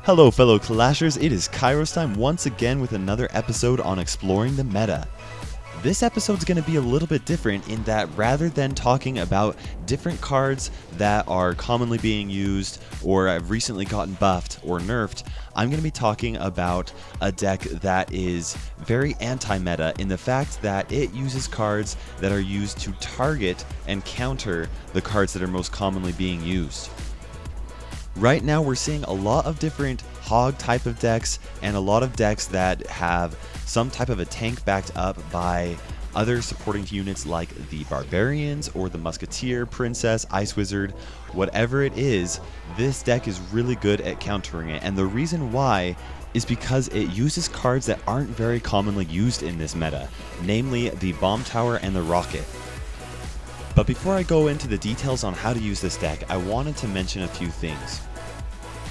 Hello fellow Clashers, it is KairosTime once again with another episode on exploring the meta. This episode's going to be a little bit different in that rather than talking about different cards that are commonly being used or have recently gotten buffed or nerfed, I'm going to be talking about a deck that is very anti-meta in the fact that it uses cards that are used to target and counter the cards that are most commonly being used. Right now we're seeing a lot of different hog type of decks and a lot of decks that have some type of a tank backed up by other supporting units like the Barbarians or the Musketeer, Princess, Ice Wizard, whatever it is. This deck is really good at countering it, and the reason why is because it uses cards that aren't very commonly used in this meta, namely the Bomb Tower and the Rocket. But before I go into the details on how to use this deck, I wanted to mention a few things.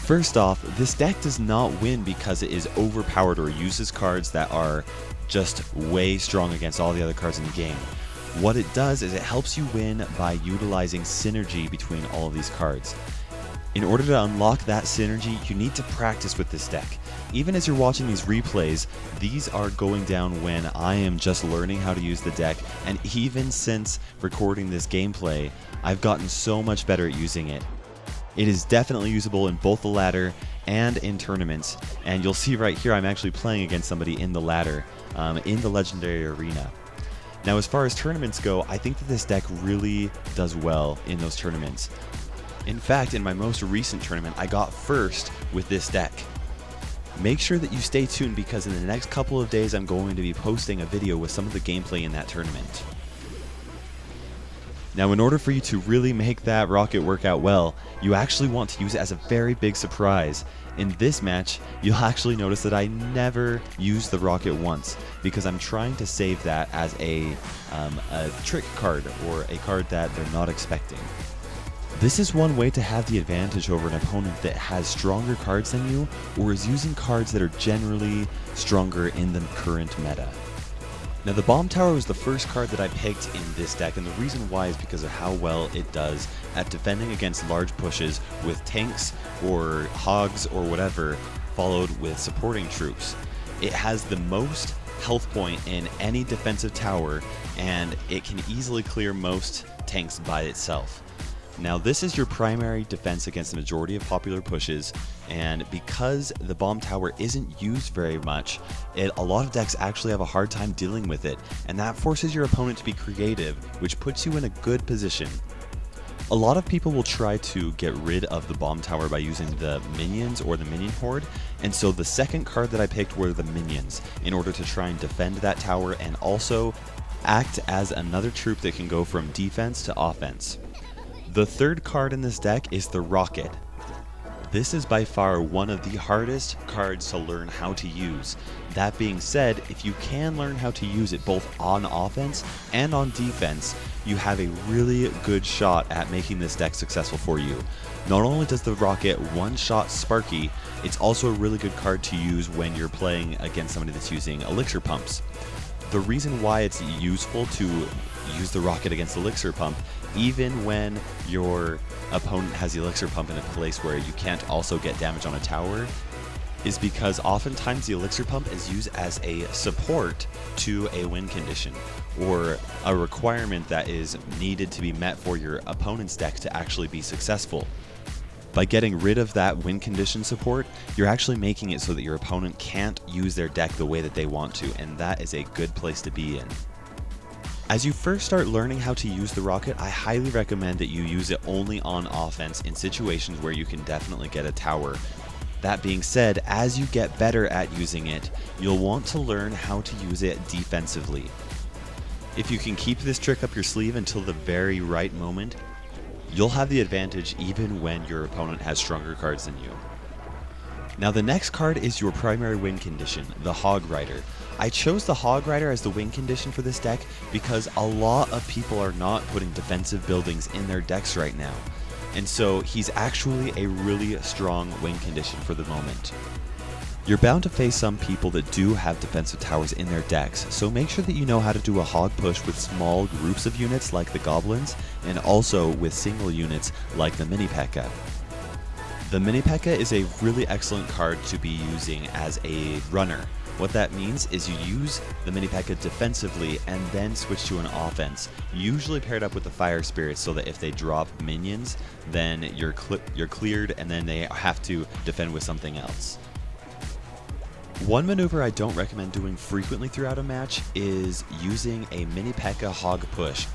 First off, this deck does not win because it is overpowered or uses cards that are just way strong against all the other cards in the game. What it does is it helps you win by utilizing synergy between all of these cards. In order to unlock that synergy, you need to practice with this deck. Even as you're watching these replays, these are going down when I am just learning how to use the deck, and even since recording this gameplay, I've gotten so much better at using it. It is definitely usable in both the ladder and in tournaments, and you'll see right here I'm actually playing against somebody in the ladder, in the Legendary Arena. Now as far as tournaments go, I think that this deck really does well in those tournaments. In fact, in my most recent tournament, I got first with this deck. Make sure that you stay tuned because in the next couple of days I'm going to be posting a video with some of the gameplay in that tournament. Now in order for you to really make that rocket work out well, you actually want to use it as a very big surprise. In this match, you'll actually notice that I never used the rocket once because I'm trying to save that as a trick card or a card that they're not expecting. This is one way to have the advantage over an opponent that has stronger cards than you or is using cards that are generally stronger in the current meta. Now the Bomb Tower was the first card that I picked in this deck, and the reason why is because of how well it does at defending against large pushes with tanks or hogs or whatever, followed with supporting troops. It has the most health point in any defensive tower, and it can easily clear most tanks by itself. Now this is your primary defense against the majority of popular pushes, and because the Bomb Tower isn't used very much, a lot of decks actually have a hard time dealing with it, and that forces your opponent to be creative, which puts you in a good position. A lot of people will try to get rid of the Bomb Tower by using the minions or the minion horde, and so the second card that I picked were the minions in order to try and defend that tower and also act as another troop that can go from defense to offense. The third card in this deck is the Rocket. This is by far one of the hardest cards to learn how to use. That being said, if you can learn how to use it both on offense and on defense, you have a really good shot at making this deck successful for you. Not only does the Rocket one-shot Sparky, it's also a really good card to use when you're playing against somebody that's using Elixir Pumps. The reason why it's useful to use the Rocket against Elixir Pump, even when your opponent has the Elixir Pump in a place where you can't also get damage on a tower, is because oftentimes the Elixir Pump is used as a support to a win condition, or a requirement that is needed to be met for your opponent's deck to actually be successful. By getting rid of that win condition support, you're actually making it so that your opponent can't use their deck the way that they want to, and that is a good place to be in. As you first start learning how to use the Rocket, I highly recommend that you use it only on offense in situations where you can definitely get a tower. That being said, as you get better at using it, you'll want to learn how to use it defensively. If you can keep this trick up your sleeve until the very right moment, you'll have the advantage even when your opponent has stronger cards than you. Now the next card is your primary win condition, the Hog Rider. I chose the Hog Rider as the win condition for this deck because a lot of people are not putting defensive buildings in their decks right now, and so he's actually a really strong win condition for the moment. You're bound to face some people that do have defensive towers in their decks, so make sure that you know how to do a hog push with small groups of units like the goblins, and also with single units like the mini P.E.K.K.A. The Mini P.E.K.K.A is a really excellent card to be using as a runner. What that means is you use the Mini P.E.K.K.A defensively and then switch to an offense, usually paired up with the Fire Spirits so that if they drop minions, then you're cleared and then they have to defend with something else. One maneuver I don't recommend doing frequently throughout a match is using a Mini P.E.K.K.A hog push.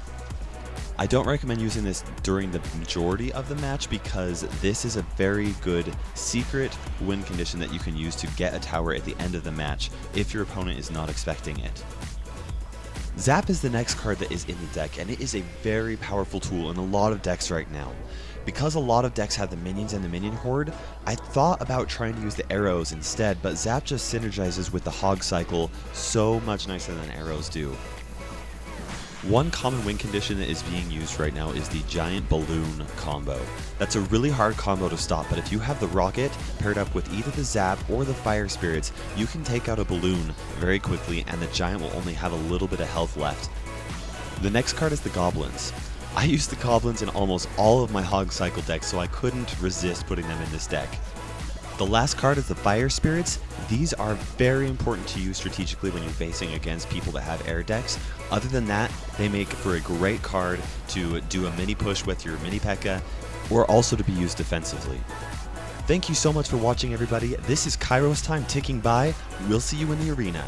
I don't recommend using this during the majority of the match because this is a very good secret win condition that you can use to get a tower at the end of the match if your opponent is not expecting it. Zap is the next card that is in the deck, and it is a very powerful tool in a lot of decks right now. Because a lot of decks have the minions and the minion horde, I thought about trying to use the arrows instead, but Zap just synergizes with the hog cycle so much nicer than arrows do. One common win condition that is being used right now is the giant balloon combo. That's a really hard combo to stop, but if you have the rocket paired up with either the Zap or the Fire Spirits, you can take out a balloon very quickly and the giant will only have a little bit of health left. The next card is the goblins. I use the goblins in almost all of my hog cycle decks, so I couldn't resist putting them in this deck. The last card is the Fire Spirits. These are very important to use strategically when you're facing against people that have air decks. Other than that, they make for a great card to do a mini push with your Mini P.E.K.K.A, or also to be used defensively. Thank you so much for watching, everybody. This is KairosTime ticking by. We'll see you in the arena.